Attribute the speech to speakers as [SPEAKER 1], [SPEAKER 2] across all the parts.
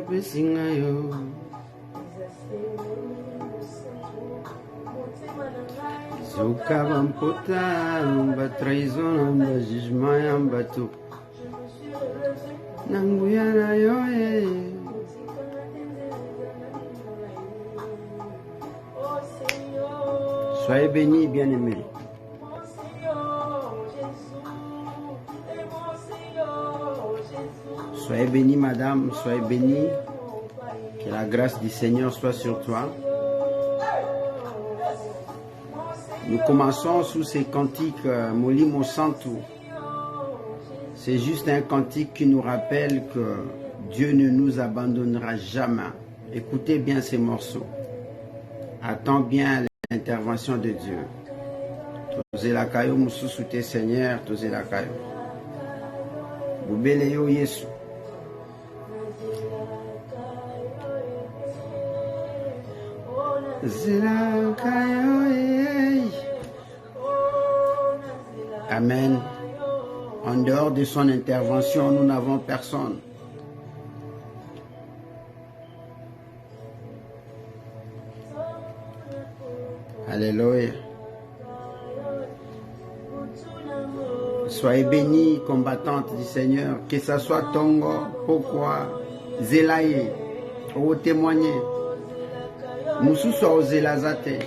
[SPEAKER 1] pesingayo Zuka bampota ba trahison ba jugement ba tout Nanguya na yo Soyez bénis, bien-aimés. Soyez bénis, madame, soyez bénis. Que la grâce du Seigneur soit sur toi. Nous commençons sous ces cantiques Molimo Santo. C'est juste un cantique qui nous rappelle que Dieu ne nous abandonnera jamais. Écoutez bien ces morceaux. Attends bien l'intervention de Dieu. Toze la kayo mususu te Seigneur, toze la kayo. Bubele yo Yesu. Zela kayo. Amen. En dehors de son intervention, nous n'avons personne. Alléluia. Soyez bénis, combattantes du Seigneur, que ce soit Tongo, Pourquoi, Zelaye, au témoigner. Moussou soit Zelazate.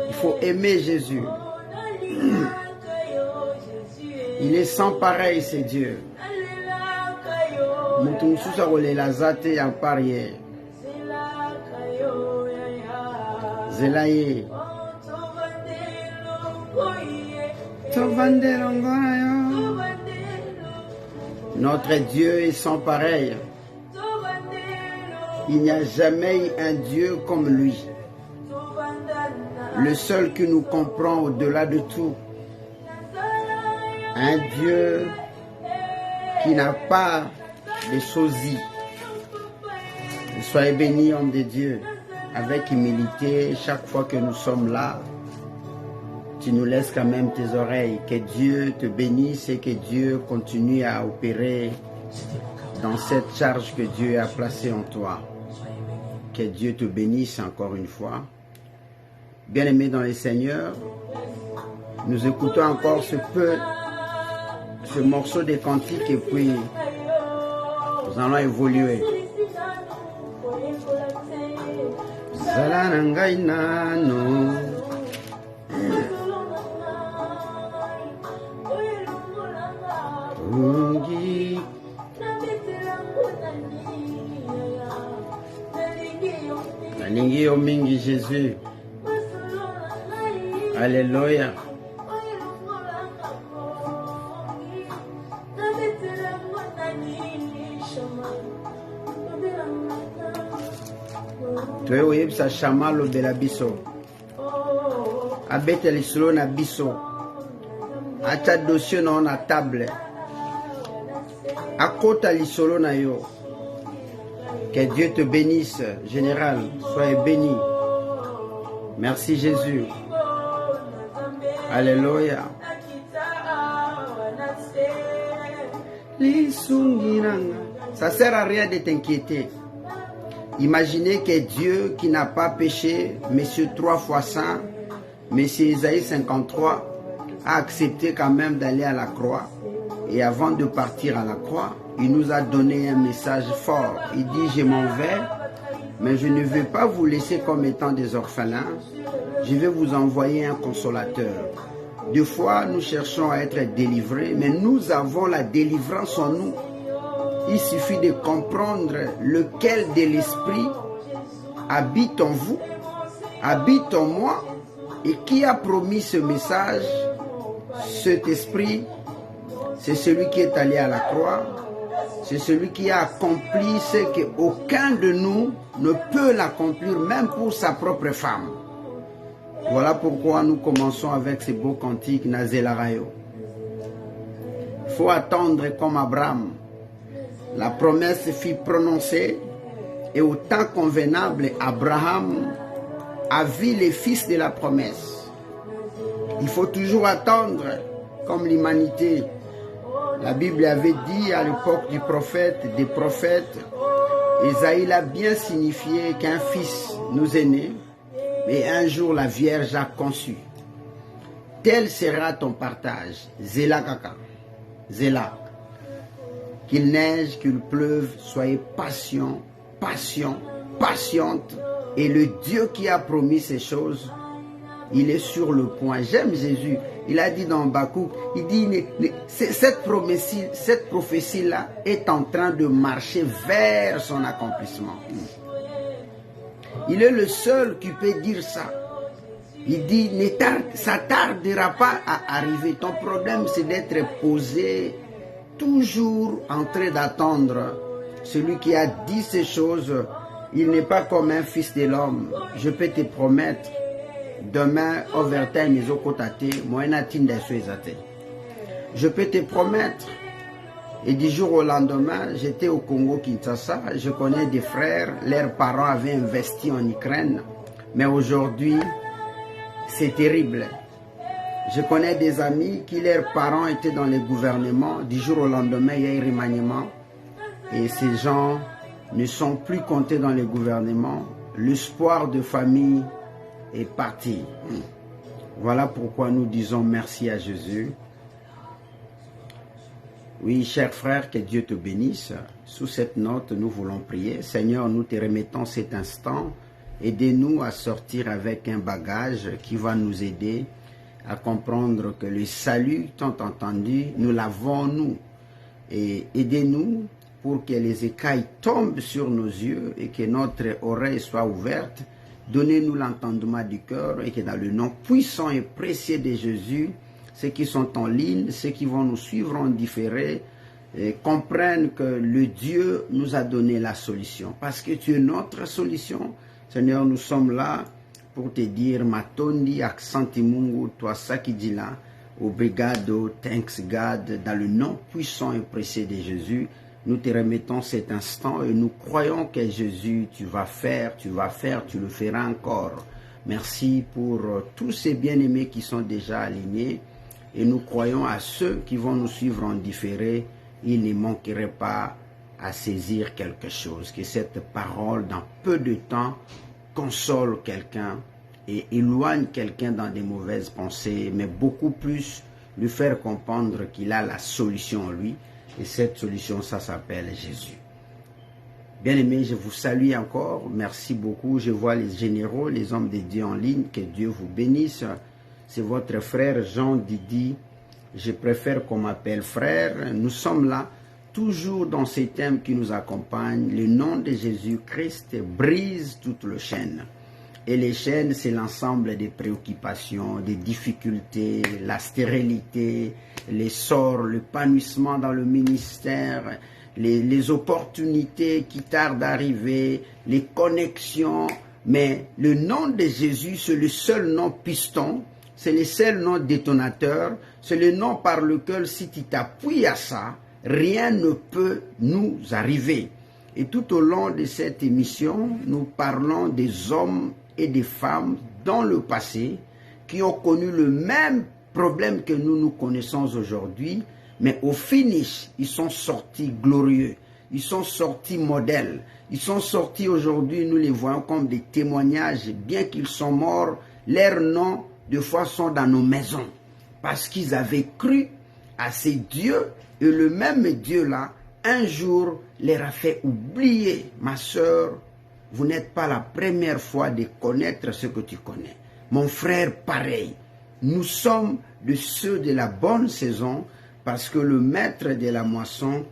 [SPEAKER 1] Il faut aimer Jésus. Il est sans pareil, c'est Dieu. Moussou soit Zelazate en parier. Zelaye. Notre Dieu est sans pareil. Il n'y a jamais eu un Dieu comme lui. Le seul qui nous comprend au-delà de tout. Un Dieu qui n'a pas de sosie. Soyez bénis, homme de Dieu. Avec humilité, chaque fois que nous sommes là, tu nous laisses quand même tes oreilles. Que Dieu te bénisse et que Dieu continue à opérer dans cette charge que Dieu a placée en toi. Que Dieu te bénisse encore une fois. Bien-aimés dans les Seigneurs, nous écoutons encore ce morceau de cantique et puis nous allons évoluer. Nalingi yo mingi Jésus. Alléluia. Toi oyebisa Shama lobela biso. Abete lisolo na biso. Acha dossier na table. Akota lisolo na yo. Que Dieu te bénisse, général. Soyez béni. Merci Jésus. Alléluia. Ça sert à rien de t'inquiéter. Imaginez que Dieu qui n'a pas péché, Monsieur 3 fois saint, Monsieur Isaïe 53, a accepté quand même d'aller à la croix. Et avant de partir à la croix, il nous a donné un message fort. Il dit, je m'en vais, mais je ne vais pas vous laisser comme étant des orphelins. Je vais vous envoyer un consolateur. Des fois, nous cherchons à être délivrés, mais nous avons la délivrance en nous. Il suffit de comprendre lequel de l'esprit habite en vous, habite en moi, et qui a promis ce message. Cet esprit, c'est celui qui est allé à la croix, c'est celui qui a accompli ce qu'aucun de nous ne peut l'accomplir, même pour sa propre femme. Voilà pourquoi nous commençons avec ces beaux cantiques Nazela Rayo. Il faut attendre comme Abraham. La promesse fut prononcée et au temps convenable, Abraham a vu les fils de la promesse. Il faut toujours attendre comme l'humanité. La Bible avait dit à l'époque des prophètes, Isaïe l'a bien signifié qu'un fils nous est né, et un jour la Vierge a conçu. Tel sera ton partage, Zéla Kaka, Zéla. Qu'il neige, qu'il pleuve, soyez patients, patiente. Et le Dieu qui a promis ces choses, il est sur le point. J'aime Jésus. Il a dit dans Habakkuk, il dit, cette prophétie-là est en train de marcher vers son accomplissement. Il est le seul qui peut dire ça. Il dit, ça ne tardera pas à arriver. Ton problème, c'est d'être posé, toujours en train d'attendre. Celui qui a dit ces choses, il n'est pas comme un fils de l'homme. Je peux te promettre, demain, overtime, ils ont cotaté, je peux te promettre. Et du jour au lendemain, j'étais au Congo-Kinshasa, je connais des frères, leurs parents avaient investi en Ukraine, mais aujourd'hui, c'est terrible. Je connais des amis qui, leurs parents étaient dans les gouvernements, du jour au lendemain, il y a un remaniement, et ces gens ne sont plus comptés dans les gouvernements. L'espoir de famille est parti. Voilà pourquoi nous disons merci à Jésus. Oui, cher frère, que Dieu te bénisse. Sous cette note, nous voulons prier. Seigneur, nous te remettons cet instant. Aidez-nous à sortir avec un bagage qui va nous aider à comprendre que le salut, tant entendu, nous l'avons nous. Et aidez-nous pour que les écailles tombent sur nos yeux et que notre oreille soit ouverte. Donnez-nous l'entendement du cœur et que dans le nom puissant et précieux de Jésus, ceux qui sont en ligne, ceux qui vont nous suivre en différé, comprennent que le Dieu nous a donné la solution. Parce que tu es notre solution. Seigneur, nous sommes là pour te dire, Matondi, Aksanti Mungu, toi Sakidila, Obrigado, thanks God, dans le nom puissant et précieux de Jésus. Nous te remettons cet instant et nous croyons que Jésus, tu le feras encore. Merci pour tous ces bien-aimés qui sont déjà alignés et nous croyons à ceux qui vont nous suivre en différé. Ils ne manqueraient pas à saisir quelque chose. Que cette parole, dans peu de temps, console quelqu'un et éloigne quelqu'un dans des mauvaises pensées, mais beaucoup plus lui faire comprendre qu'il a la solution en lui. Et cette solution, ça s'appelle Jésus. Bien-aimés, je vous salue encore. Merci beaucoup. Je vois les généraux, les hommes de Dieu en ligne. Que Dieu vous bénisse. C'est votre frère Jean Didi. Je préfère qu'on m'appelle frère. Nous sommes là, toujours dans ces thèmes qui nous accompagnent. Le nom de Jésus-Christ brise toutes les chaînes. Et les chaînes, c'est l'ensemble des préoccupations, des difficultés, la stérilité, les sorts, l'épanouissement dans le ministère, les opportunités qui tardent à arriver, les connexions. Mais le nom de Jésus, c'est le seul nom piston, c'est le seul nom détonateur, c'est le nom par lequel si tu t'appuies à ça, rien ne peut nous arriver. Et tout au long de cette émission, nous parlons des hommes et des femmes dans le passé qui ont connu le même problème que nous connaissons aujourd'hui, mais au finish, ils sont sortis glorieux, ils sont sortis modèles, ils sont sortis aujourd'hui, nous les voyons comme des témoignages, bien qu'ils sont morts, leurs noms, des fois, sont dans nos maisons, parce qu'ils avaient cru à ces dieux, et le même Dieu-là, un jour, leur a fait oublier, ma sœur, vous n'êtes pas la première fois de connaître ce que tu connais. Mon frère, pareil. Nous sommes de ceux de la bonne saison parce que le maître de la moisson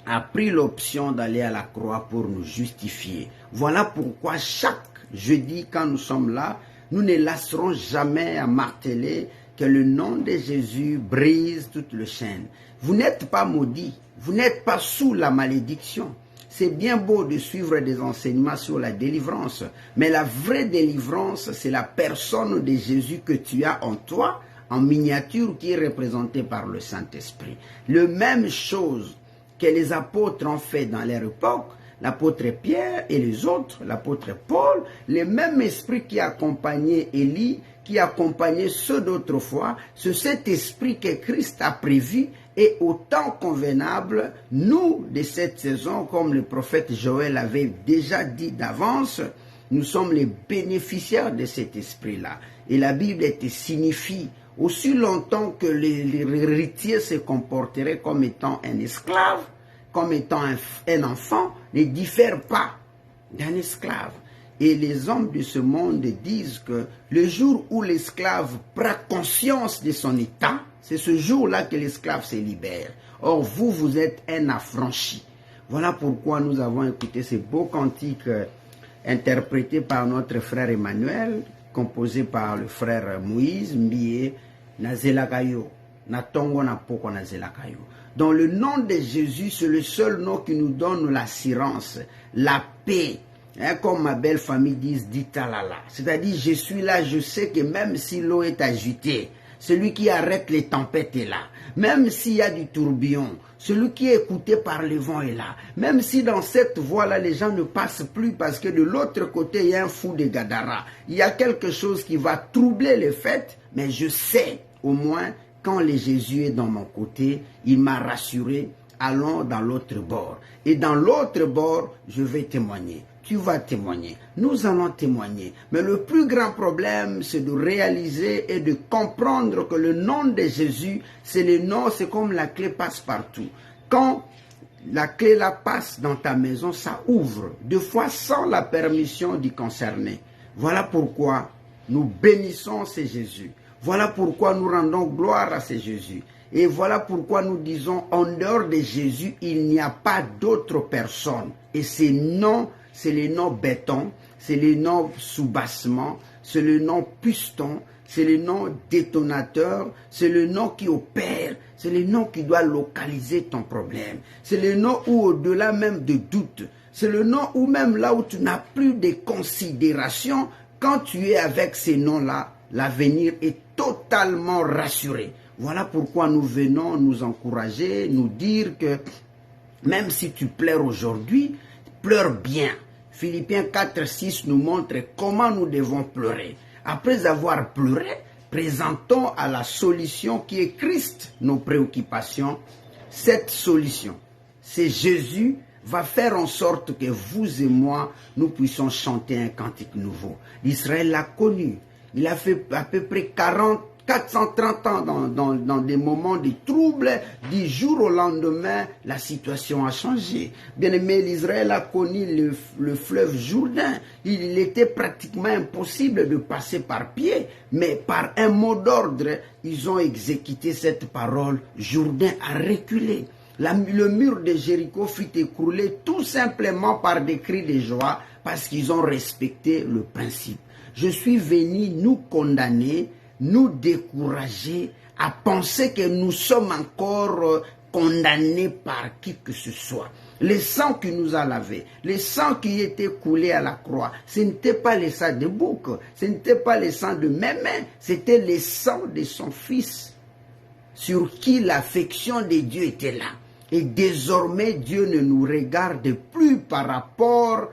[SPEAKER 1] a pris l'option d'aller à la croix pour nous justifier. Voilà pourquoi chaque jeudi, quand nous sommes là, nous ne lasserons jamais à marteler que le nom de Jésus brise toutes les chaînes. Vous n'êtes pas maudits, vous n'êtes pas sous la malédiction. C'est bien beau de suivre des enseignements sur la délivrance, mais la vraie délivrance, c'est la personne de Jésus que tu as en toi, en miniature, qui est représentée par le Saint-Esprit. La même chose que les apôtres ont fait dans leur époque, l'apôtre Pierre et les autres, l'apôtre Paul, le même esprit qui accompagnait Élie, qui accompagnait ceux d'autrefois, c'est cet esprit que Christ a prévu Et au temps convenable, nous, de cette saison, comme le prophète Joël avait déjà dit d'avance, nous sommes les bénéficiaires de cet esprit-là. Et la Bible signifie, aussi longtemps que l'héritier se comporterait comme étant un esclave, comme étant un enfant, ne diffère pas d'un esclave. Et les hommes de ce monde disent que le jour où l'esclave prend conscience de son état, c'est ce jour-là que l'esclave se libère. Or, vous êtes un affranchi. Voilà pourquoi nous avons écouté ces beaux cantiques interprétés par notre frère Emmanuel, composés par le frère Moïse, Mbie, Nazelakayo, Natongo Napoko Nazelakayo. Dans le nom de Jésus, c'est le seul nom qui nous donne l'assurance, la paix. Hein, comme ma belle famille dit talala. C'est-à-dire, je suis là, je sais que même si l'eau est agitée, celui qui arrête les tempêtes est là. Même s'il y a du tourbillon, celui qui est écouté par le vent est là. Même si dans cette voie-là, les gens ne passent plus parce que de l'autre côté, il y a un fou de Gadara. Il y a quelque chose qui va troubler les fêtes, mais je sais au moins, quand le Jésus est dans mon côté, il m'a rassuré, allons dans l'autre bord. Et dans l'autre bord, je vais témoigner. Tu vas témoigner, nous allons témoigner. Mais le plus grand problème, c'est de réaliser et de comprendre que le nom de Jésus, c'est le nom, c'est comme la clé passe partout. Quand la clé là passe dans ta maison, ça ouvre, deux fois sans la permission du concerné. Voilà pourquoi nous bénissons ce Jésus. Voilà pourquoi nous rendons gloire à ce Jésus. Et voilà pourquoi nous disons, en dehors de Jésus, il n'y a pas d'autre personne. Et ces noms, c'est le nom béton, c'est le nom soubassement, c'est le nom piston, c'est le nom détonateur, c'est le nom qui opère, c'est le nom qui doit localiser ton problème. C'est le nom où au-delà même de doute, c'est le nom où même là où tu n'as plus de considération, quand tu es avec ces noms-là, l'avenir est totalement rassuré. Voilà pourquoi nous venons nous encourager, nous dire que même si tu pleures aujourd'hui, pleure bien. Philippiens 4:6 nous montre comment nous devons pleurer. Après avoir pleuré, présentons à la solution qui est Christ nos préoccupations. Cette solution, c'est Jésus, va faire en sorte que vous et moi, nous puissions chanter un cantique nouveau. L'Israël l'a connu. Il a fait à peu près 430 ans dans des moments de troubles, du jour au lendemain, la situation a changé. Bien aimé, l'Israël a connu le fleuve Jourdain. Il était pratiquement impossible de passer par pied, mais par un mot d'ordre, ils ont exécuté cette parole. Jourdain a reculé. Le mur de Jéricho fut écroulé tout simplement par des cris de joie parce qu'ils ont respecté le principe. Je suis venu nous condamner, nous décourager à penser que nous sommes encore condamnés par qui que ce soit. Le sang qui nous a lavés, le sang qui était coulé à la croix, ce n'était pas le sang de bouc, ce n'était pas le sang de Mémé, c'était le sang de son fils, sur qui l'affection de Dieu était là. Et désormais, Dieu ne nous regarde plus par rapport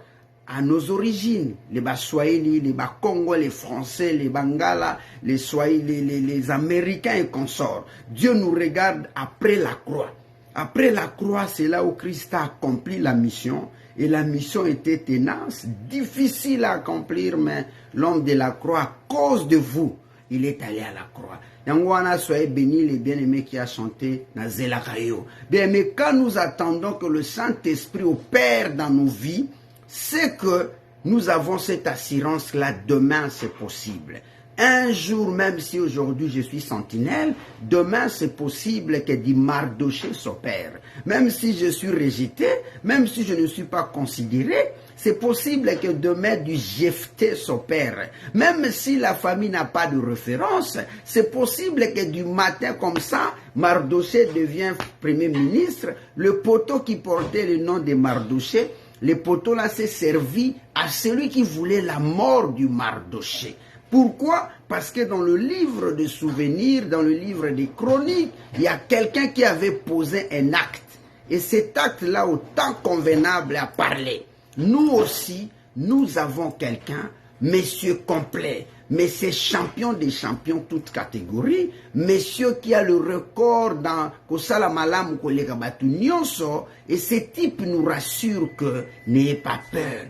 [SPEAKER 1] à nos origines, les Baswahili, les Bakongo, les Français, les Bangala, les Swahili, les Américains et consorts. Dieu nous regarde après la croix. Après la croix, c'est là où Christ a accompli la mission. Et la mission était tenace, difficile à accomplir, mais l'homme de la croix, à cause de vous, il est allé à la croix. Yangwana, soyez bénis les bien-aimés qui a chanté Nazelakayo. Bien, mais quand nous attendons que le Saint-Esprit opère dans nos vies, c'est que nous avons cette assurance-là, demain c'est possible. Un jour, même si aujourd'hui je suis sentinelle, demain c'est possible que du Mardoché s'opère. Même si je suis rejeté, même si je ne suis pas considéré, c'est possible que demain du Jephthé s'opère. Même si la famille n'a pas de référence, c'est possible que du matin comme ça, Mardoché devient Premier ministre. Le poteau qui portait le nom de Mardoché, le poteau là s'est servi à celui qui voulait la mort du Mardoché. Pourquoi? Parce que dans le livre de souvenirs, dans le livre des chroniques, il y a quelqu'un qui avait posé un acte. Et cet acte-là, au temps convenable, a parlé. Nous aussi, nous avons quelqu'un, monsieur complet, mais c'est champion des champions, toute catégorie. Monsieur qui a le record dans Kosala Malamu Kolega Batu Nyonso, et ce type nous rassure que n'ayez pas peur.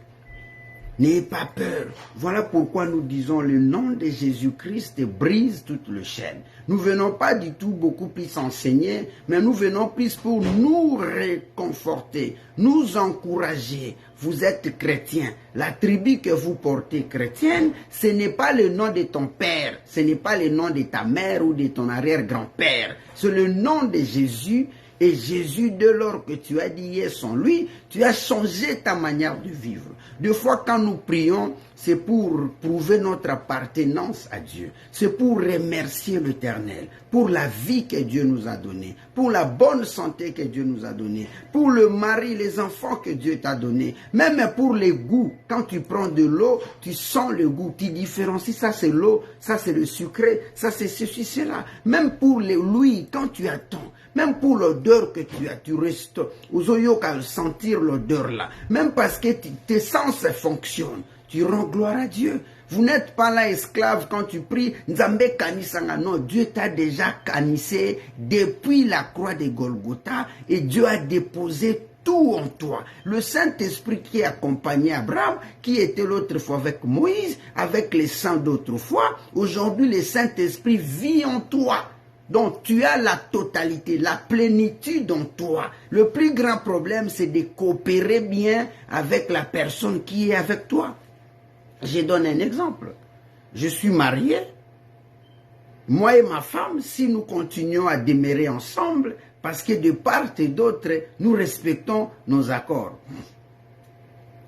[SPEAKER 1] N'ayez pas peur. Voilà pourquoi nous disons le nom de Jésus-Christ brise toute le chaîne. Nous venons pas du tout beaucoup plus enseigner, mais nous venons plus pour nous réconforter, nous encourager. Vous êtes chrétien. La tribu que vous portez chrétienne, ce n'est pas le nom de ton père, ce n'est pas le nom de ta mère ou de ton arrière-grand-père. C'est le nom de Jésus. Et Jésus, dès lors que tu as dit yes en lui, tu as changé ta manière de vivre. Des fois, quand nous prions, c'est pour prouver notre appartenance à Dieu. C'est pour remercier l'Éternel, pour la vie que Dieu nous a donnée, pour la bonne santé que Dieu nous a donnée, pour le mari, les enfants que Dieu t'a donnés, même pour les goûts. Quand tu prends de l'eau, tu sens le goût, tu différencies, ça c'est l'eau, ça c'est le sucré, ça c'est ceci, cela. Même pour l'huile, quand tu attends, même pour l'odeur que tu as, tu restes aux oyo qu'à sentir l'odeur là. Même parce que tes sens fonctionnent, tu rends gloire à Dieu. Vous n'êtes pas là esclave quand tu pries. Nzambe kanisanga. Non, Dieu t'a déjà canissé depuis la croix de Golgotha et Dieu a déposé tout en toi. Le Saint-Esprit qui accompagnait Abraham, qui était l'autre fois avec Moïse, avec les saints d'autrefois, aujourd'hui le Saint-Esprit vit en toi. Donc tu as la totalité, la plénitude en toi. Le plus grand problème, c'est de coopérer bien avec la personne qui est avec toi. Je donne un exemple. Je suis marié. Moi et ma femme, si nous continuons à demeurer ensemble, parce que de part et d'autre, nous respectons nos accords.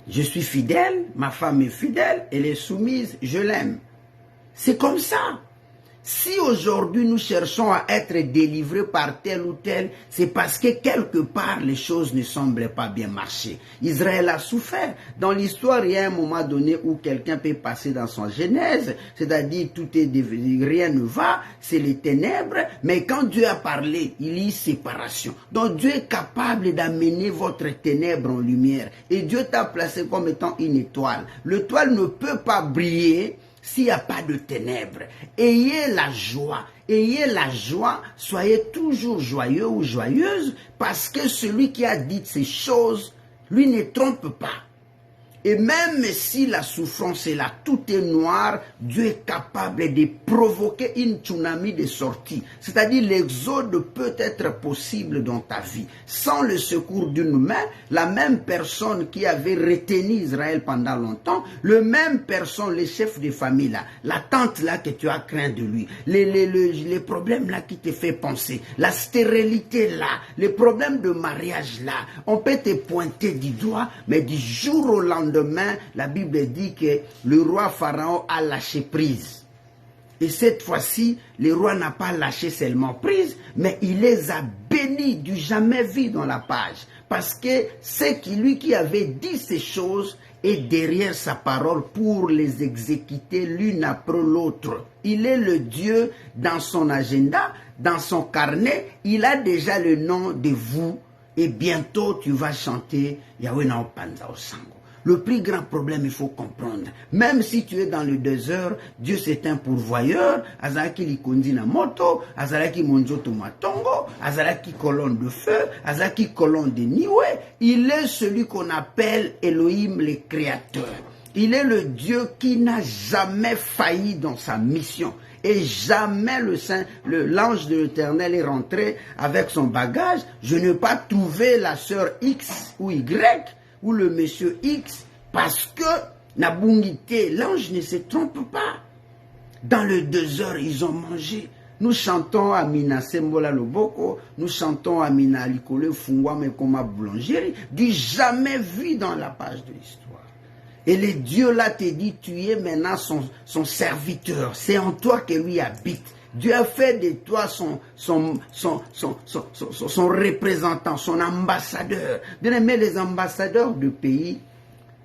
[SPEAKER 1] Je suis fidèle, ma femme est fidèle, elle est soumise, je l'aime. C'est comme ça. Si aujourd'hui nous cherchons à être délivrés par tel ou tel, c'est parce que quelque part les choses ne semblent pas bien marcher. Israël a souffert. Dans l'histoire, il y a un moment donné où quelqu'un peut passer dans son genèse, c'est-à-dire tout est devenu, rien ne va, c'est les ténèbres, mais quand Dieu a parlé, il y a séparation. Donc Dieu est capable d'amener votre ténèbre en lumière. Et Dieu t'a placé comme étant une étoile. L'étoile ne peut pas briller s'il n'y a pas de ténèbres. Ayez la joie, soyez toujours joyeux ou joyeuse, parce que celui qui a dit ces choses, lui ne trompe pas. Et même si la souffrance est là, tout est noir, Dieu est capable de provoquer une tsunami de sortie. C'est-à-dire l'exode peut être possible dans ta vie. Sans le secours d'une main, la même personne qui avait retenu Israël pendant longtemps, le même personne, le chef de famille là, la tante là que tu as craint de lui, les problèmes là qui te fait penser, la stérilité là, les problèmes de mariage là, on peut te pointer du doigt, mais du jour au lendemain, la Bible dit que le roi Pharaon a lâché prise. Et cette fois-ci, le roi n'a pas lâché seulement prise, mais il les a bénis du jamais vu dans la page. Parce que c'est lui qui avait dit ces choses est derrière sa parole pour les exécuter l'une après l'autre. Il est le Dieu dans son agenda, dans son carnet, il a déjà le nom de vous. Et bientôt, tu vas chanter Yahweh na opanza osango. Le plus grand problème, il faut comprendre. Même si tu es dans le désert, Dieu c'est un pourvoyeur. Azalaki likondi na moto, azalaki monjoto matongo, azalaki colonne de feu, azalaki colonne de niwe. Il est celui qu'on appelle Elohim le créateur. Il est le Dieu qui n'a jamais failli dans sa mission. Et jamais l'ange de l'Éternel est rentré avec son bagage. Je n'ai pas trouvé la sœur X ou Y ou le monsieur X, parce que Nabungité, l'ange ne se trompe pas. Dans le 2 heures, ils ont mangé. Nous chantons Amina Sembola Loboko, nous chantons Amina Alikole Fungwa Mekoma Boulangerie, du jamais vu dans la page de l'histoire. Et le Dieu là te dit, tu es maintenant son serviteur, c'est en toi que lui habite. Dieu a fait de toi son représentant, son ambassadeur. Bien aimé, les ambassadeurs de pays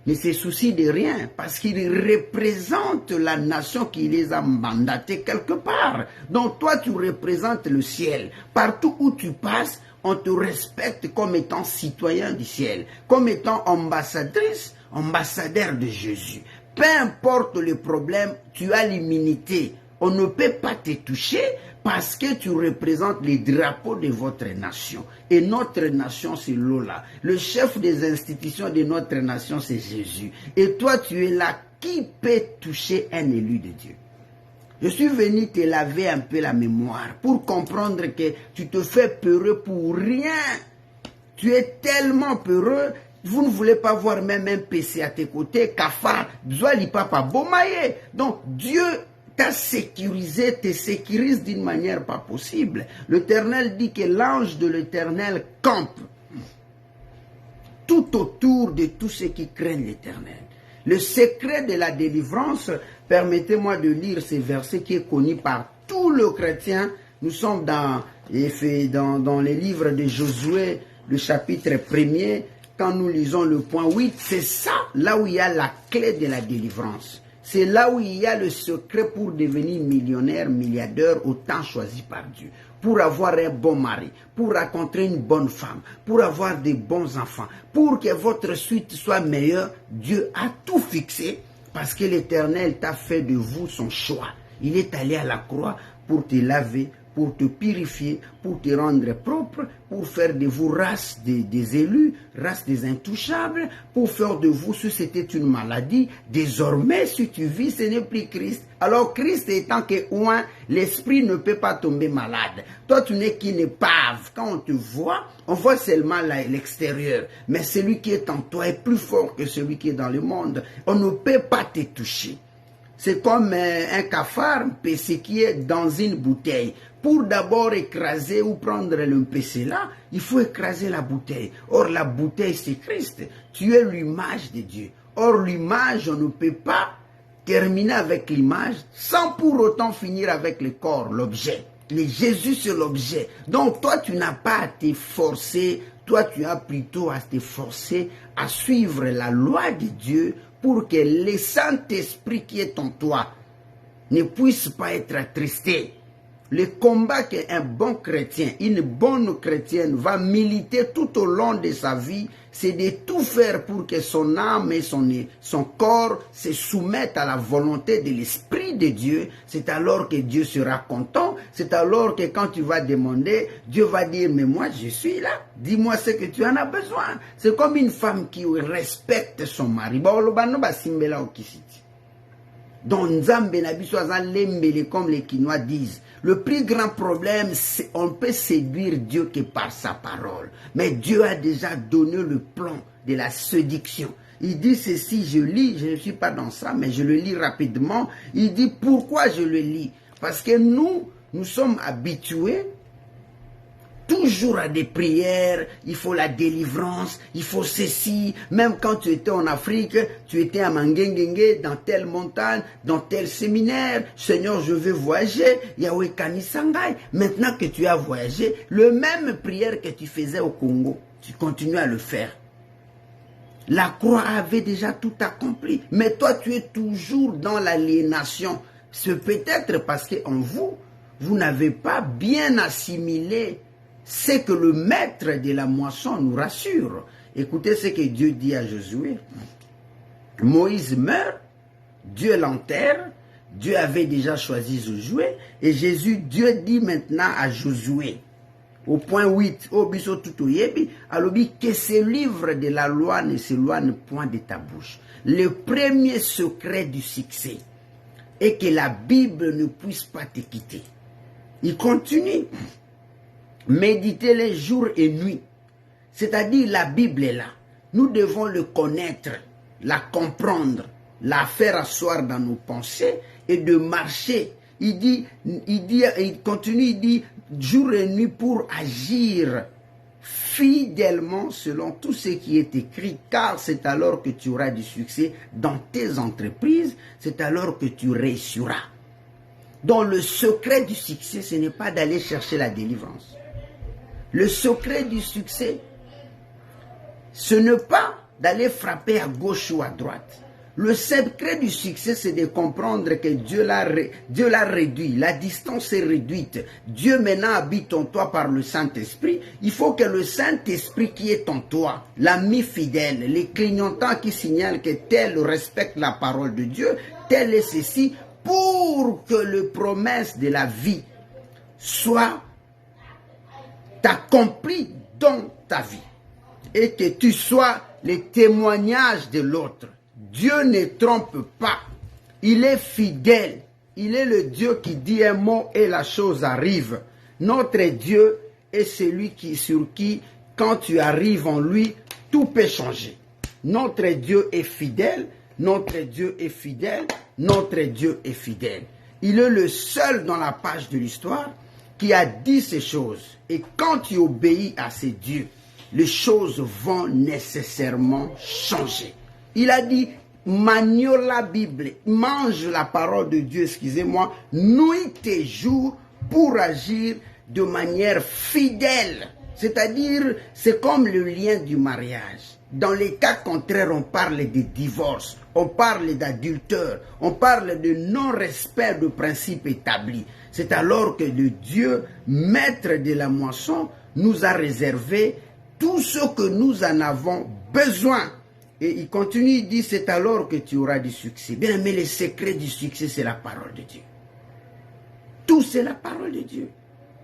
[SPEAKER 1] ne se soucient de rien parce qu'ils représentent la nation qui les a mandatés quelque part. Donc toi, tu représentes le ciel. Partout où tu passes, on te respecte comme étant citoyen du ciel, comme étant ambassadrice, ambassadeur de Jésus. Peu importe le problème, tu as l'immunité. On ne peut pas te toucher parce que tu représentes les drapeaux de votre nation. Et notre nation, c'est Lola. Le chef des institutions de notre nation, c'est Jésus. Et toi, tu es là. Qui peut toucher un élu de Dieu? Je suis venu te laver un peu la mémoire pour comprendre que tu te fais peureux pour rien. Tu es tellement peureux, vous ne voulez pas voir même un PC à tes côtés, cafard, Zouali Papa Bomaye. Donc Dieu t'a sécurisé, te sécurise d'une manière pas possible. L'Éternel dit que l'ange de l'Éternel campe tout autour de tous ceux qui craignent l'Éternel. Le secret de la délivrance, permettez-moi de lire ce verset qui est connu par tous les chrétiens. Nous sommes dans les livres de Josué, le chapitre 1er. Quand nous lisons le point 8, c'est ça, là où il y a la clé de la délivrance. C'est là où il y a le secret pour devenir millionnaire, milliardaire, au temps choisi par Dieu. Pour avoir un bon mari, pour rencontrer une bonne femme, pour avoir des bons enfants, pour que votre suite soit meilleure, Dieu a tout fixé parce que l'Éternel t'a fait de vous son choix. Il est allé à la croix pour te laver, pour te purifier, pour te rendre propre, pour faire de vous race des élus, race des intouchables, pour faire de vous, si c'était une maladie, désormais, si tu vis, ce n'est plus Christ. Alors, Christ étant que ouin, l'esprit ne peut pas tomber malade. Toi, tu n'es qu'une épave. Quand on te voit, on voit seulement l'extérieur. Mais celui qui est en toi est plus fort que celui qui est dans le monde. On ne peut pas te toucher. C'est comme un cafard PC qui est dans une bouteille. Pour d'abord écraser ou prendre le PC là, il faut écraser la bouteille. Or, la bouteille, c'est Christ. Tu es l'image de Dieu. Or, l'image, on ne peut pas terminer avec l'image sans pour autant finir avec le corps, l'objet. Le Jésus, c'est l'objet. Donc, toi, tu n'as pas à te forcer. Toi, tu as plutôt à te forcer à suivre la loi de Dieu pour que le Saint-Esprit qui est en toi ne puisse pas être attristé. Le combat qu'un bon chrétien, une bonne chrétienne va militer tout au long de sa vie, c'est de tout faire pour que son âme et son corps se soumettent à la volonté de l'Esprit de Dieu. C'est alors que Dieu sera content. C'est alors que quand tu vas demander, Dieu va dire, mais moi je suis là. Dis-moi ce que tu en as besoin. C'est comme une femme qui respecte son mari. Donc, Nzambe Nabiso Lembele, comme les Kinois disent. Le plus grand problème, c'est on peut séduire Dieu que par sa parole. Mais Dieu a déjà donné le plan de la séduction. Il dit ceci, je lis, je ne suis pas dans ça, mais je le lis rapidement. Il dit, pourquoi je le lis? Parce que nous sommes habitués toujours à des prières, il faut la délivrance, il faut ceci. Même quand tu étais en Afrique, tu étais à Mangengenge, dans telle montagne, dans tel séminaire. Seigneur, je veux voyager. Yahweh Kanisangai. Maintenant que tu as voyagé, le même prière que tu faisais au Congo, tu continues à le faire. La croix avait déjà tout accompli. Mais toi, tu es toujours dans l'aliénation. C'est peut-être parce qu'en vous, vous n'avez pas bien assimilé c'est que le maître de la moisson nous rassure. Écoutez ce que Dieu dit à Josué. Moïse meurt, Dieu l'enterre, Dieu avait déjà choisi Josué, et Dieu dit maintenant à Josué, au point 8, au biso tout yebi, alobi que ce livre de la loi ne s'éloigne point de ta bouche. Le premier secret du succès est que la Bible ne puisse pas te quitter. Il continue. Méditez les jours et nuits. C'est-à-dire la Bible est là. Nous devons le connaître, la comprendre, la faire asseoir dans nos pensées et de marcher. Il continue, il dit jour et nuit pour agir fidèlement selon tout ce qui est écrit, car c'est alors que tu auras du succès dans tes entreprises, c'est alors que tu réussiras. Donc le secret du succès, ce n'est pas d'aller chercher la délivrance. Le secret du succès, ce n'est pas d'aller frapper à gauche ou à droite. Le secret du succès, c'est de comprendre que Dieu l'a réduit. La distance est réduite. Dieu maintenant habite en toi par le Saint-Esprit. Il faut que le Saint-Esprit qui est en toi, l'ami fidèle, les clignotants qui signalent que tel respecte la parole de Dieu, tel est ceci, pour que les promesses de la vie soient accomplies dans ta vie. Et que tu sois le témoignage de l'autre. Dieu ne trompe pas. Il est fidèle. Il est le Dieu qui dit un mot et la chose arrive. Notre Dieu est celui sur qui, quand tu arrives en lui, tout peut changer. Notre Dieu est fidèle. Notre Dieu est fidèle. Notre Dieu est fidèle. Il est le seul dans la page de l'histoire qui a dit ces choses. Et quand tu obéis à ces dieux, les choses vont nécessairement changer. Il a dit, manio la Bible, mange la parole de Dieu, excusez-moi, nuit et jour pour agir de manière fidèle. C'est-à-dire, c'est comme le lien du mariage. Dans les cas contraires, on parle de divorce, on parle d'adultère, on parle de non-respect de principes établis. C'est alors que le Dieu, maître de la moisson, nous a réservé tout ce que nous en avons besoin. Et il continue, il dit, c'est alors que tu auras du succès. Bien, mais le secret du succès, c'est la parole de Dieu. Tout, c'est la parole de Dieu.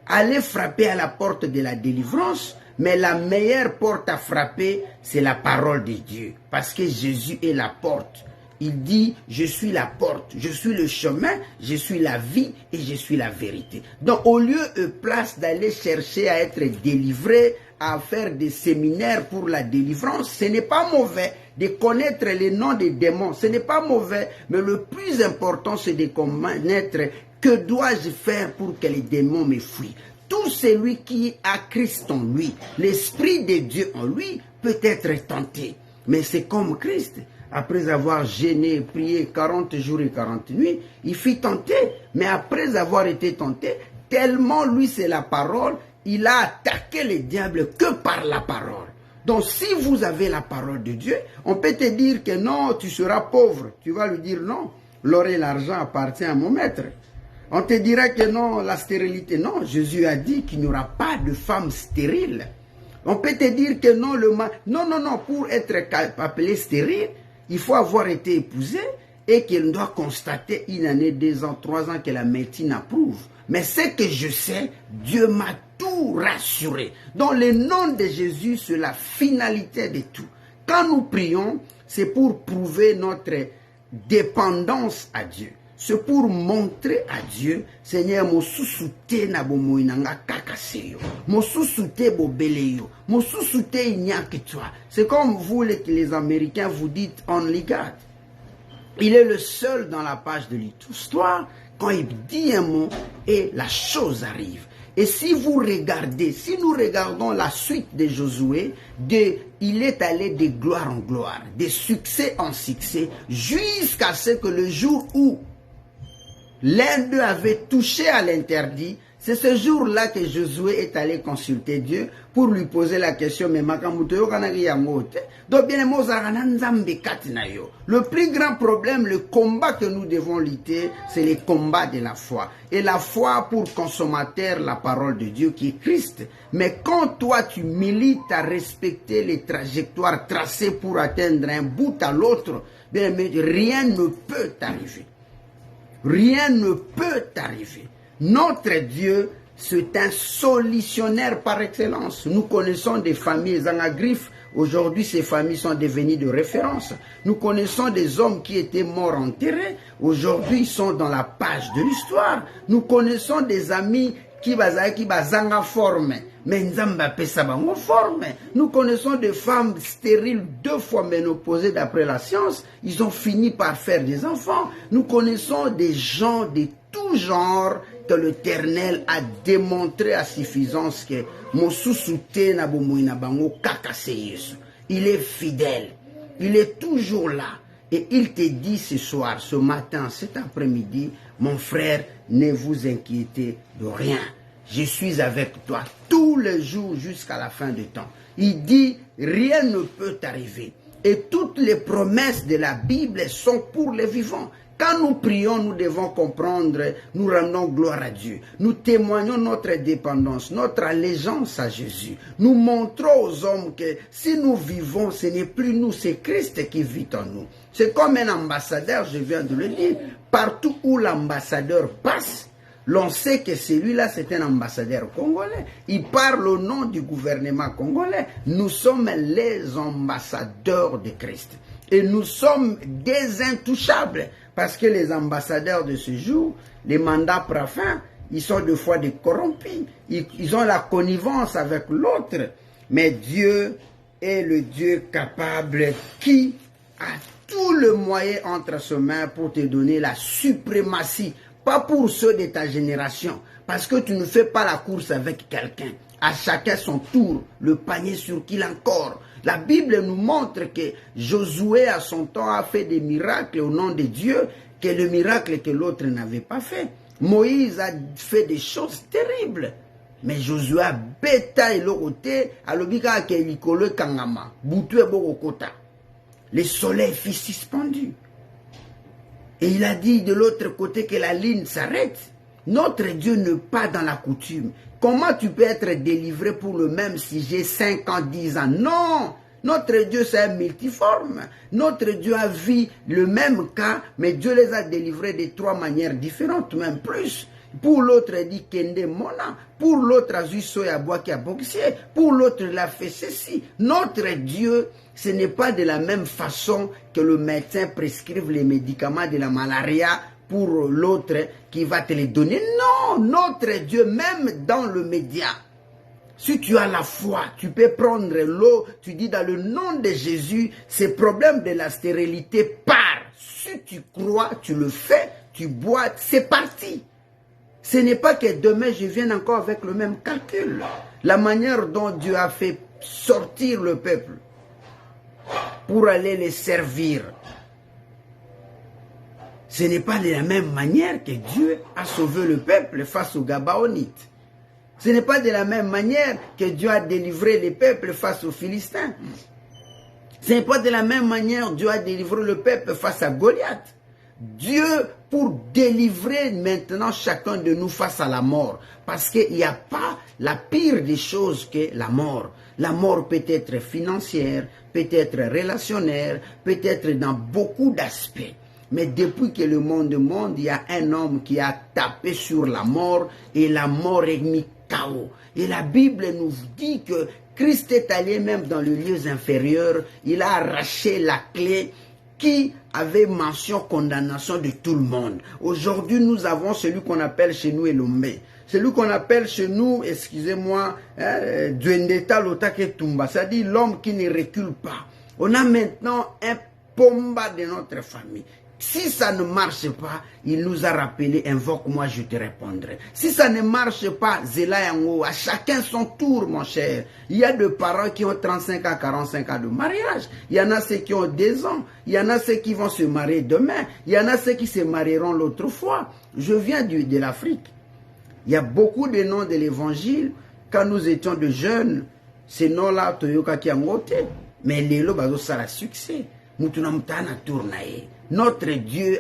[SPEAKER 1] Allez frapper à la porte de la délivrance, mais la meilleure porte à frapper, c'est la parole de Dieu. Parce que Jésus est la porte. Il dit, je suis la porte, je suis le chemin, je suis la vie et je suis la vérité. Donc, au lieu et place d'aller chercher à être délivré, à faire des séminaires pour la délivrance, ce n'est pas mauvais de connaître les noms des démons, ce n'est pas mauvais, mais le plus important, c'est de connaître que dois-je faire pour que les démons me fuient. Tout celui qui a Christ en lui, l'Esprit de Dieu en lui, peut être tenté. Mais c'est comme Christ. Après avoir gêné, prié 40 jours et 40 nuits, il fut tenté. Mais après avoir été tenté, tellement lui c'est la parole, il a attaqué le diable que par la parole. Donc si vous avez la parole de Dieu, on peut te dire que non, tu seras pauvre. Tu vas lui dire non, l'or et l'argent appartiennent à mon maître. On te dira que non, la stérilité, non. Jésus a dit qu'il n'y aura pas de femme stérile. On peut te dire que non, non, pour être appelé stérile, il faut avoir été épousé et qu'il doit constater une année, 2 ans, 3 ans que la médecine approuve. Mais ce que je sais, Dieu m'a tout rassuré. Donc le nom de Jésus, c'est la finalité de tout. Quand nous prions, c'est pour prouver notre dépendance à Dieu. C'est pour montrer à Dieu, Seigneur, mo susute na bomoinanga kakaseyo, mo susute bobeleyo, mo susute inyake toi. C'est comme vous les Américains vous dites only God. Il est le seul dans la page de l'histoire quand il dit un mot et la chose arrive. Et si vous regardez, si nous regardons la suite de Josué, il est allé de gloire en gloire, de succès en succès, jusqu'à ce que le jour où l'un d'eux avait touché à l'interdit, c'est ce jour-là que Josué est allé consulter Dieu pour lui poser la question, mais donc bien le plus grand problème, le combat que nous devons lutter, c'est le combat de la foi. Et la foi pour consommateur, la parole de Dieu qui est Christ. Mais quand toi tu milites à respecter les trajectoires tracées pour atteindre un bout à l'autre, bien rien ne peut t'arriver. Rien ne peut t'arriver. Notre Dieu, c'est un solutionnaire par excellence. Nous connaissons des familles Zangagriffe. Aujourd'hui, ces familles sont devenues de référence. Nous connaissons des hommes qui étaient morts enterrés. Aujourd'hui, ils sont dans la page de l'histoire. Nous connaissons des amis qui bazanga forme. Mais Nzamba pesa bango forme. Nous connaissons des femmes stériles 2 fois ménopausées d'après la science. Ils ont fini par faire des enfants. Nous connaissons des gens de tout genre que l'Éternel a démontré à suffisance que il est fidèle. Il est toujours là. Et il te dit ce soir, ce matin, cet après-midi, mon frère, ne vous inquiétez de rien. Je suis avec toi tous les jours jusqu'à la fin du temps. Il dit, rien ne peut t'arriver. Et toutes les promesses de la Bible sont pour les vivants. Quand nous prions, nous devons comprendre, nous rendons gloire à Dieu. Nous témoignons notre dépendance, notre allégeance à Jésus. Nous montrons aux hommes que si nous vivons, ce n'est plus nous, c'est Christ qui vit en nous. C'est comme un ambassadeur, je viens de le dire. Partout où l'ambassadeur passe, l'on sait que celui-là, c'est un ambassadeur congolais. Il parle au nom du gouvernement congolais. Nous sommes les ambassadeurs de Christ. Et nous sommes des intouchables. Parce que les ambassadeurs de ce jour, les mandats prennent fin, ils sont des fois des corrompus. Ils ont la connivence avec l'autre. Mais Dieu est le Dieu capable qui a tout le moyen entre ses mains pour te donner la suprématie. Pas pour ceux de ta génération. Parce que tu ne fais pas la course avec quelqu'un. À chacun son tour, le panier sur qui l'encore. La Bible nous montre que Josué à son temps a fait des miracles au nom de Dieu, que le miracle que l'autre n'avait pas fait. Moïse a fait des choses terribles. Mais Josué a bêta et l'oroté, à l'obika ke likolo kangama, boutou et borokota. Le soleil fut suspendu. Et il a dit de l'autre côté que la ligne s'arrête. Notre Dieu n'est pas dans la coutume. Comment tu peux être délivré pour le même si j'ai 5 ans, 10 ans? Non! Notre Dieu, c'est un multiforme. Notre Dieu a vu le même cas, mais Dieu les a délivrés de 3 manières différentes, même plus. Pour l'autre, il dit Kende Mona. Pour l'autre, Azu Soya Bois qui a boxé. Pour l'autre, il a fait ceci. Notre Dieu, ce n'est pas de la même façon que le médecin prescrive les médicaments de la malaria pour l'autre qui va te les donner. Non, notre Dieu, même dans le média, si tu as la foi, tu peux prendre l'eau, tu dis dans le nom de Jésus, ce problème de la stérilité part. Si tu crois, tu le fais, tu bois, c'est parti. Ce n'est pas que demain je vienne encore avec le même calcul. La manière dont Dieu a fait sortir le peuple pour aller les servir, ce n'est pas de la même manière que Dieu a sauvé le peuple face aux Gabaonites. Ce n'est pas de la même manière que Dieu a délivré le peuple face aux Philistins. Ce n'est pas de la même manière que Dieu a délivré le peuple face à Goliath. Dieu, pour délivrer maintenant chacun de nous face à la mort, parce qu'il n'y a pas la pire des choses que la mort. La mort peut être financière, peut être relationnelle, peut être dans beaucoup d'aspects. Mais depuis que le monde il y a un homme qui a tapé sur la mort et la mort est mis KO. Et la Bible nous dit que Christ est allé même dans les lieux inférieurs, il a arraché la clé qui avait mention condamnation de tout le monde. Aujourd'hui, nous avons celui qu'on appelle chez nous Elombe. Celui qu'on appelle chez nous, excusez-moi, Duendeta Lotake Tumba, c'est-à-dire l'homme qui ne recule pas. On a maintenant un pomba de notre famille. Si ça ne marche pas, il nous a rappelé, invoque-moi, je te répondrai. Si ça ne marche pas, Zela Yango, à chacun son tour, mon cher. Il y a des parents qui ont 35 à 45 ans de mariage. Il y en a ceux qui ont 2 ans. Il y en a ceux qui vont se marier demain. Il y en a ceux qui se marieront l'autre fois. Je viens de l'Afrique. Il y a beaucoup de noms de l'évangile. Quand nous étions de jeunes, ces noms-là, Toyoka qui ont voté. Mais les lots, ça a succès. Notre Dieu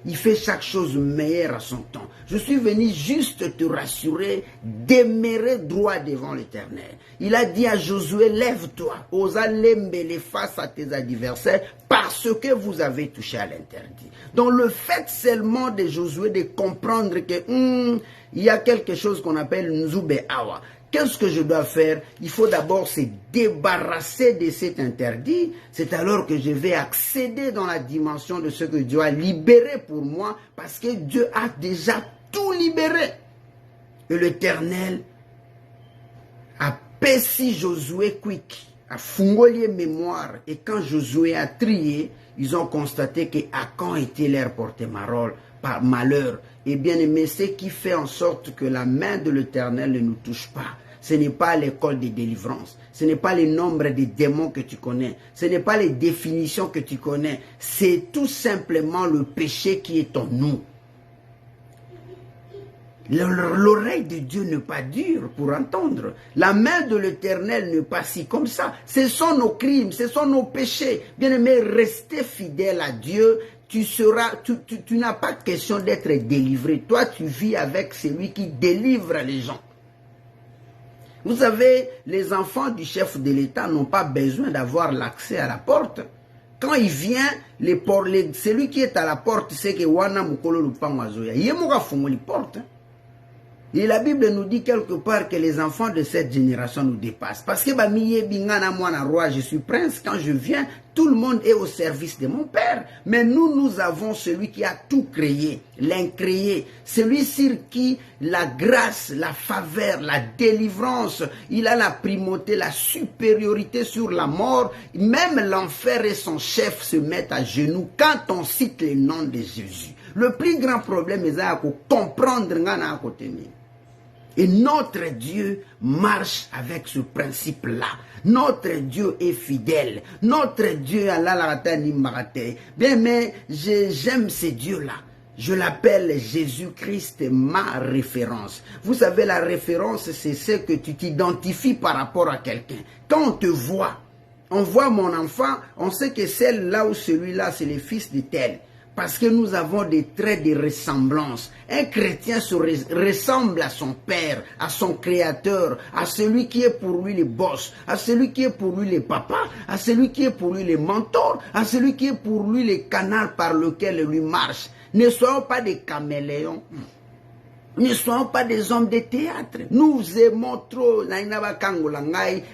[SPEAKER 1] il fait chaque chose meilleure à son temps. Je suis venu juste te rassurer, demeurer droit devant l'Éternel. Il a dit à Josué, lève-toi, osa lembele face à tes adversaires, parce que vous avez touché à l'interdit. Donc le fait seulement de Josué de comprendre que il y a quelque chose qu'on appelle Nzube Awa. Qu'est-ce que je dois faire? Il faut d'abord se débarrasser de cet interdit. C'est alors que je vais accéder dans la dimension de ce que Dieu a libéré pour moi, parce que Dieu a déjà tout libéré. Et l'Éternel a pessi Josué quick, a fungolié mémoire. Et quand Josué a trié, ils ont constaté que Akan était leur porte-parole par malheur. Et bien aimé, ce qui fait en sorte que la main de l'Éternel ne nous touche pas. Ce n'est pas l'école de délivrance. Ce n'est pas le nombre de démons que tu connais. Ce n'est pas les définitions que tu connais. C'est tout simplement le péché qui est en nous. L'oreille de Dieu n'est pas dure pour entendre. La main de l'Éternel n'est pas si comme ça. Ce sont nos crimes, ce sont nos péchés. Bien-aimé, restez fidèle à Dieu. Tu n'as pas question d'être délivré. Toi, tu vis avec celui qui délivre les gens. Vous savez, les enfants du chef de l'État n'ont pas besoin d'avoir l'accès à la porte. Quand il vient, celui qui est à la porte, c'est que Wana Mukolo Lupanwazoya. Il y a une porte. Et la Bible nous dit quelque part que les enfants de cette génération nous dépassent. Parce que roi, je suis prince, quand je viens, tout le monde est au service de mon Père. Mais nous avons celui qui a tout créé, l'incréé. Celui sur qui la grâce, la faveur, la délivrance, il a la primauté, la supériorité sur la mort. Même l'enfer et son chef se mettent à genoux quand on cite le nom de Jésus. Le plus grand problème est de comprendre ce qu'on a. Et notre Dieu marche avec ce principe-là. Notre Dieu est fidèle. Notre Dieu a la bien, mais j'aime ce Dieu-là. Je l'appelle Jésus-Christ, ma référence. Vous savez, la référence, c'est ce que tu t'identifies par rapport à quelqu'un. Quand on te voit, on voit mon enfant, on sait que celle-là ou celui-là, c'est le fils de tel. Parce que nous avons des traits de ressemblance. Un chrétien ressemble à son père, à son créateur, à celui qui est pour lui le boss, à celui qui est pour lui le papa, à celui qui est pour lui le mentor, à celui qui est pour lui le canal par lequel il lui marche. Ne soyons pas des caméléons. Ne soyons pas des hommes de théâtre. Nous aimons trop.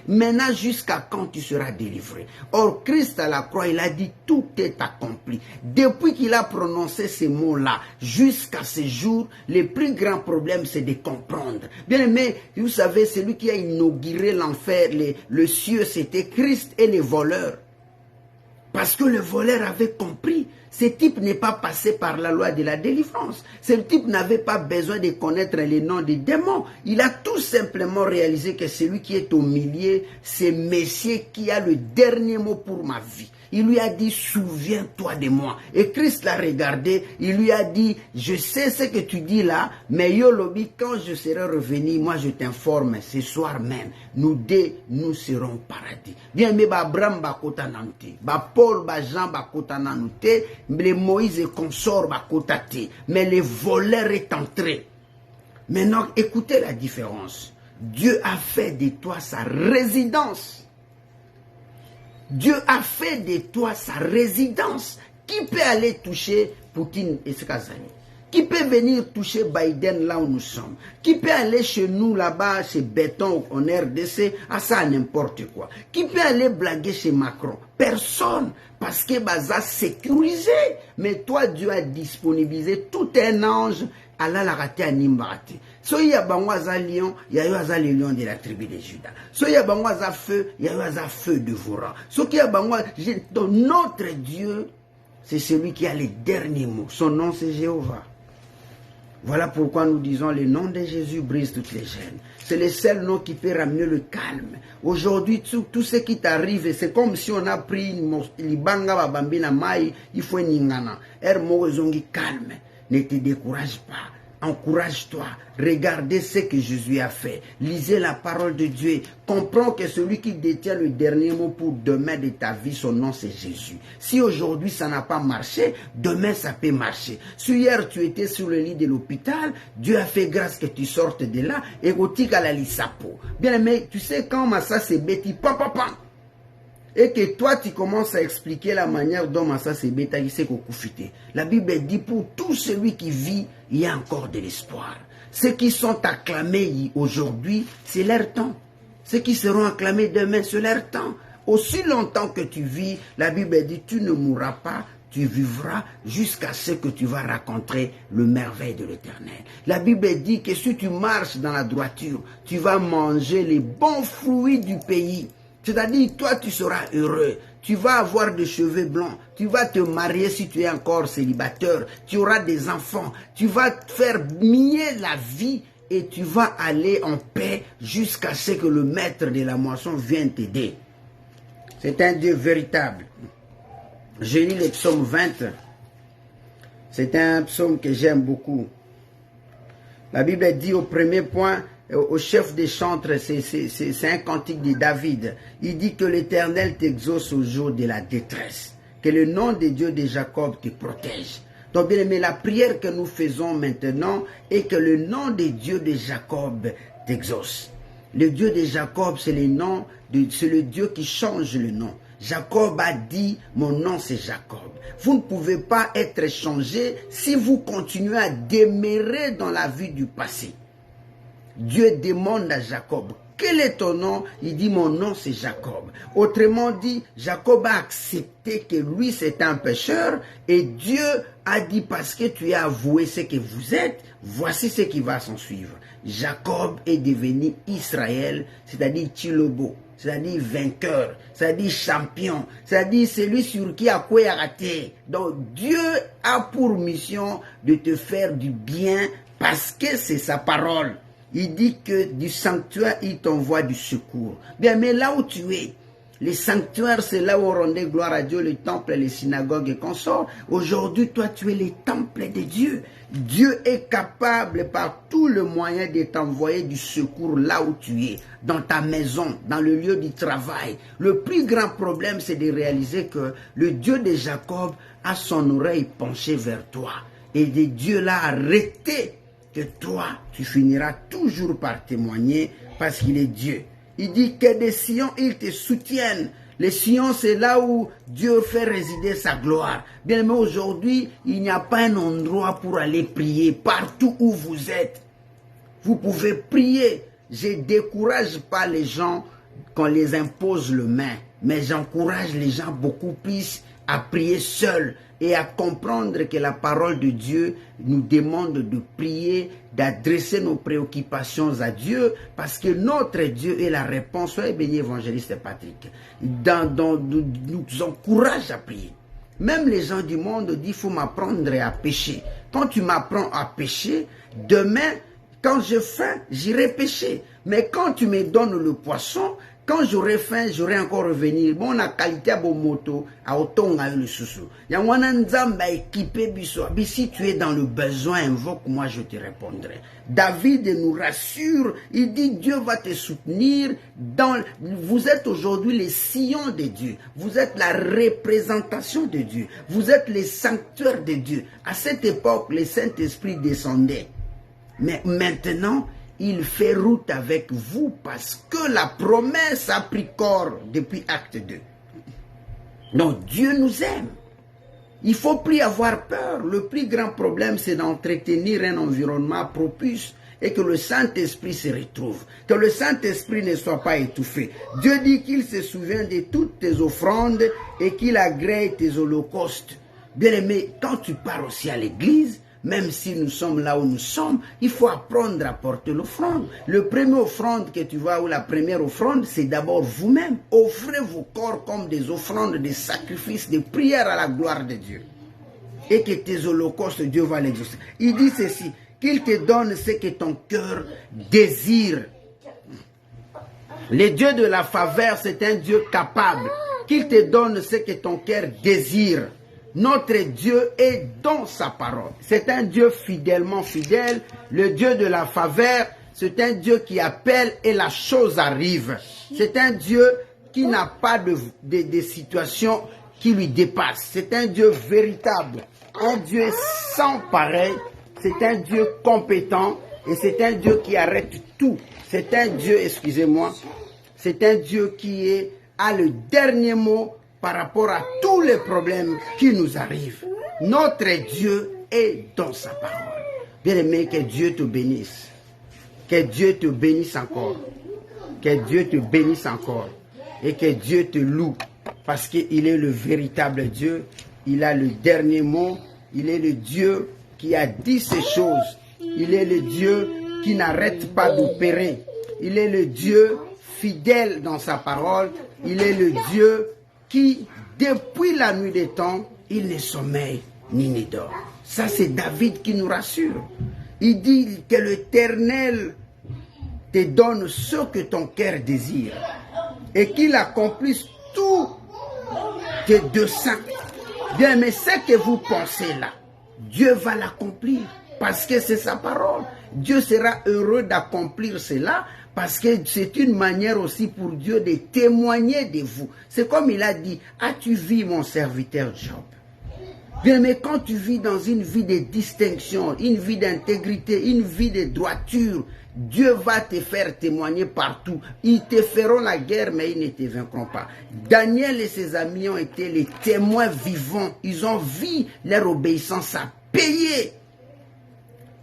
[SPEAKER 1] Maintenant, jusqu'à quand tu seras délivré? Or, Christ à la croix, il a dit tout est accompli. Depuis qu'il a prononcé ces mots-là, jusqu'à ce jour, le plus grand problème, c'est de comprendre. Bien aimé, vous savez, celui qui a inauguré l'enfer, le cieux, c'était Christ et les voleurs. Parce que le voleur avait compris. Ce type n'est pas passé par la loi de la délivrance. Ce type n'avait pas besoin de connaître les noms des démons. Il a tout simplement réalisé que celui qui est au milieu, c'est Messie qui a le dernier mot pour ma vie. Il lui a dit, souviens-toi de moi. Et Christ l'a regardé, il lui a dit, je sais ce que tu dis là, mais Yolobi, quand je serai revenu, moi je t'informe, ce soir même, nous deux, nous serons au paradis. Bien, mais Abraham bakota nanti, Paul, Jean bakota nanti, les Moïse et consorts bakota te, mais le voleur est entré. Maintenant, écoutez la différence. Dieu a fait de toi sa résidence. Dieu a fait de toi sa résidence. Qui peut aller toucher Poutine et Skazani? Qui peut venir toucher Biden là où nous sommes? Qui peut aller chez nous là-bas, chez Béton en RDC, à ça n'importe quoi? Qui peut aller blaguer chez Macron? Personne. Parce que Baza sécurisé. Mais toi, Dieu a disponibilisé tout un ange à la raté à Nimbarate. Soyez y a banwaza lion, il y a le lion de la tribu de Juda. Soyez y a banwaza feu, il y a feu dévorant. Soyez y a banwaza, donc notre Dieu, c'est celui qui a les derniers mots. Son nom c'est Jéhovah. Voilà pourquoi nous disons le nom de Jésus brise toutes les chaînes. C'est le seul nom qui peut ramener le calme. Aujourd'hui, tout ce qui t'arrive, c'est comme si on a pris l'ibanga babambina mai, il faut ningana. Zongi calme. Ne te décourage pas. Encourage-toi. Regardez ce que Jésus a fait. Lisez la parole de Dieu. Comprends que celui qui détient le dernier mot pour demain de ta vie, son nom c'est Jésus. Si aujourd'hui ça n'a pas marché, demain ça peut marcher. Si hier tu étais sur le lit de l'hôpital, Dieu a fait grâce que tu sortes de là et que à la lisapo. Bien aimé, tu sais quand Massa s'est bêti, pam. Et que toi, tu commences à expliquer la manière dont Massa s'est bêta, la Bible dit pour tout celui qui vit, il y a encore de l'espoir. Ceux qui sont acclamés aujourd'hui, c'est leur temps. Ceux qui seront acclamés demain, c'est leur temps. Aussi longtemps que tu vis, la Bible dit, tu ne mourras pas, tu vivras jusqu'à ce que tu vas rencontrer le merveille de l'Éternel. La Bible dit que si tu marches dans la droiture, tu vas manger les bons fruits du pays. C'est-à-dire, toi, tu seras heureux. Tu vas avoir des cheveux blancs. Tu vas te marier si tu es encore célibataire. Tu auras des enfants. Tu vas faire mieux la vie et tu vas aller en paix jusqu'à ce que le maître de la moisson vienne t'aider. C'est un Dieu véritable. Je lis le psaume 20. C'est un psaume que j'aime beaucoup. La Bible dit au premier point, au chef des chantres, c'est un cantique de David. Il dit que l'Éternel t'exauce au jour de la détresse. Que le nom de Dieu de Jacob te protège. Donc bien aimé, la prière que nous faisons maintenant est que le nom de Dieu de Jacob t'exauce. Le Dieu de Jacob, c'est le Dieu qui change le nom. Jacob a dit, mon nom c'est Jacob. Vous ne pouvez pas être changé si vous continuez à demeurer dans la vie du passé. Dieu demande à Jacob, quel est ton nom? Il dit, mon nom c'est Jacob. Autrement dit, Jacob a accepté que lui c'est un pécheur et Dieu a dit, parce que tu as avoué ce que vous êtes, voici ce qui va s'en suivre. Jacob est devenu Israël, c'est-à-dire Chilobo, c'est-à-dire vainqueur, c'est-à-dire champion, c'est-à-dire celui sur qui a quoi raté. Donc Dieu a pour mission de te faire du bien parce que c'est sa parole. Il dit que du sanctuaire, il t'envoie du secours. Bien, mais là où tu es, les sanctuaires, c'est là où on rendait gloire à Dieu, les temples, les synagogues et consorts. Aujourd'hui, toi, tu es les temples de Dieu. Dieu est capable par tout le moyen de t'envoyer du secours là où tu es, dans ta maison, dans le lieu du travail. Le plus grand problème, c'est de réaliser que le Dieu de Jacob a son oreille penchée vers toi. Et de Dieu l'a arrêté que toi, tu finiras toujours par témoigner parce qu'il est Dieu. Il dit que des Sion, ils te soutiennent. Les Sion, c'est là où Dieu fait résider sa gloire. Bien aimé, aujourd'hui, il n'y a pas un endroit pour aller prier. Partout où vous êtes, vous pouvez prier. Je ne décourage pas les gens qu'on les impose le main, mais j'encourage les gens beaucoup plus à prier seuls et à comprendre que la parole de Dieu nous demande de prier, d'adresser nos préoccupations à Dieu, parce que notre Dieu est la réponse. Soyez béni, évangéliste Patrick. Nous encourage à prier. Même les gens du monde disent, il faut m'apprendre à pécher. Quand tu m'apprends à pécher, demain, quand j'ai faim, j'irai pêcher. Mais quand tu me donnes le poisson, quand j'aurai faim, j'aurai encore revenir. Bon, la qualité de moto, à autant le sous. Si tu es dans le besoin, invoque-moi, je te répondrai. David nous rassure, il dit Dieu va te soutenir. Vous êtes aujourd'hui les sillons de Dieu. Vous êtes la représentation de Dieu. Vous êtes les sanctuaires de Dieu. À cette époque, le Saint-Esprit descendait. Mais maintenant, il fait route avec vous parce que la promesse a pris corps depuis acte 2. Donc Dieu nous aime. Il ne faut plus avoir peur. Le plus grand problème, c'est d'entretenir un environnement propice et que le Saint-Esprit se retrouve. Que le Saint-Esprit ne soit pas étouffé. Dieu dit qu'il se souvient de toutes tes offrandes et qu'il agrée tes holocaustes. Bien aimé, quand tu pars aussi à l'église, même si nous sommes là où nous sommes, il faut apprendre à porter l'offrande. Le premier offrande que tu vois, ou la première offrande, c'est d'abord vous-même. Offrez vos corps comme des offrandes, des sacrifices, des prières à la gloire de Dieu. Et que tes holocaustes, Dieu va l'exaucer. Il dit ceci, qu'il te donne ce que ton cœur désire. Le Dieu de la faveur, c'est un Dieu capable. Qu'il te donne ce que ton cœur désire. Notre Dieu est dans sa parole. C'est un Dieu fidèlement fidèle. Le Dieu de la faveur, c'est un Dieu qui appelle et la chose arrive. C'est un Dieu qui n'a pas de situation qui lui dépasse. C'est un Dieu véritable. Un Dieu sans pareil. C'est un Dieu compétent. Et c'est un Dieu qui arrête tout. C'est un Dieu, excusez-moi, c'est un Dieu qui a le dernier mot par rapport à tous les problèmes qui nous arrivent. Notre Dieu est dans sa parole. Bien-aimé, que Dieu te bénisse. Que Dieu te bénisse encore. Que Dieu te bénisse encore. Et que Dieu te loue. Parce qu'il est le véritable Dieu. Il a le dernier mot. Il est le Dieu qui a dit ces choses. Il est le Dieu qui n'arrête pas d'opérer. Il est le Dieu fidèle dans sa parole. Il est le Dieu qui, depuis la nuit des temps, il ne sommeille ni ne dort. Ça, c'est David qui nous rassure. Il dit que l'Éternel te donne ce que ton cœur désire et qu'il accomplisse tout tes desseins. Bien, mais ce que vous pensez là, Dieu va l'accomplir parce que c'est sa parole. Dieu sera heureux d'accomplir cela parce que c'est une manière aussi pour Dieu de témoigner de vous. C'est comme il a dit, as-tu vu mon serviteur Job? Bien, mais quand tu vis dans une vie de distinction, une vie d'intégrité, une vie de droiture, Dieu va te faire témoigner partout. Ils te feront la guerre, mais ils ne te vaincront pas. Daniel et ses amis ont été les témoins vivants. Ils ont vu leur obéissance à payer.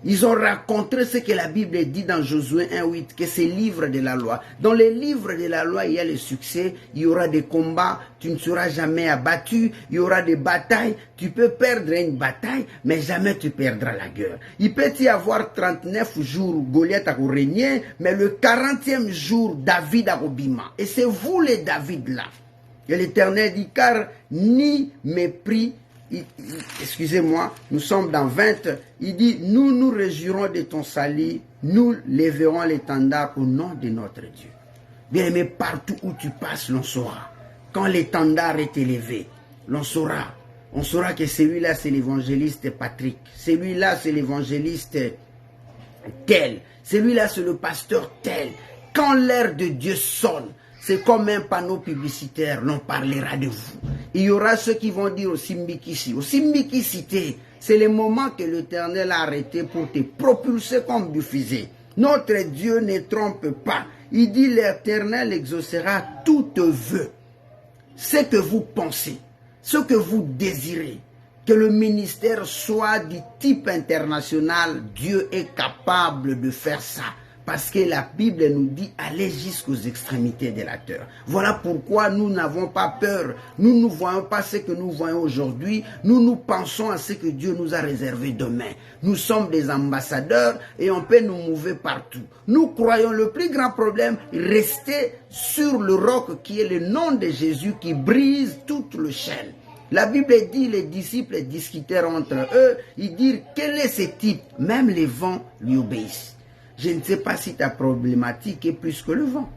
[SPEAKER 1] Ils ont raconté ce que la Bible dit dans Josué 1:8, que c'est le livre de la loi. Dans les livres de la loi, il y a le succès, il y aura des combats, tu ne seras jamais abattu, il y aura des batailles, tu peux perdre une bataille, mais jamais tu perdras la guerre. Il peut y avoir 39 jours, Goliath a régné, mais le 40e jour, David a bima. Et c'est vous les David là. Et l'Éternel dit, car ni mépris, excusez-moi, nous sommes dans 20, il dit, nous nous réjouirons de ton salut, nous lèverons l'étendard au nom de notre Dieu. Bien aimé, partout où tu passes, l'on saura. Quand l'étendard est élevé, l'on saura. On saura que celui-là, c'est l'évangéliste Patrick. Celui-là, c'est l'évangéliste tel. Celui-là, c'est le pasteur tel. Quand l'heure de Dieu sonne, c'est comme un panneau publicitaire, l'on parlera de vous. Il y aura ceux qui vont dire au Simbikisi. Au Simbikisi, c'est le moment que l'Éternel a arrêté pour te propulser comme du fusil. Notre Dieu ne trompe pas. Il dit l'Éternel exaucera toutes vœux. Ce que vous pensez, ce que vous désirez, que le ministère soit du type international, Dieu est capable de faire ça. Parce que la Bible nous dit, allez jusqu'aux extrémités de la terre. Voilà pourquoi nous n'avons pas peur. Nous ne voyons pas ce que nous voyons aujourd'hui. Nous pensons à ce que Dieu nous a réservé demain. Nous sommes des ambassadeurs et on peut nous mouver partout. Nous croyons le plus grand problème, rester sur le roc qui est le nom de Jésus qui brise toute le chaîne. La Bible dit, les disciples discutèrent entre eux. Ils dirent, quel est ce type? Même les vents lui obéissent. Je ne sais pas si ta problématique est plus que le vent.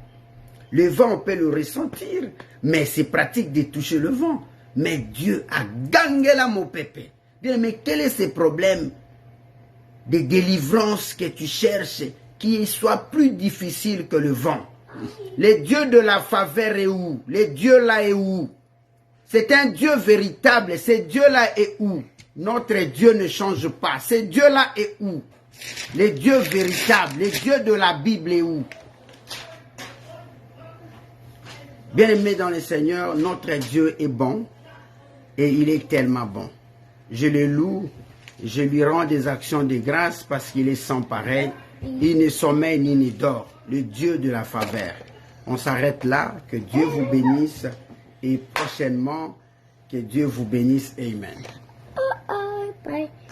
[SPEAKER 1] Le vent, on peut le ressentir, mais c'est pratique de toucher le vent. Mais Dieu a gagné la mon pépé. Bien, mais quel est ce problème de délivrance que tu cherches qui soit plus difficile que le vent? Le Dieu de la faveur est où? Le Dieu là est où? C'est un Dieu véritable. Ce Dieu là est où? Notre Dieu ne change pas. Ce Dieu là est où? Le Dieu véritable, le Dieu de la Bible est où? Bien-aimés dans le Seigneur, notre Dieu est bon et il est tellement bon. Je le loue, je lui rends des actions de grâce parce qu'il est sans pareil. Il ne sommeille ni ne dort, le Dieu de la faveur. On s'arrête là, que Dieu vous bénisse et prochainement, que Dieu vous bénisse. Amen.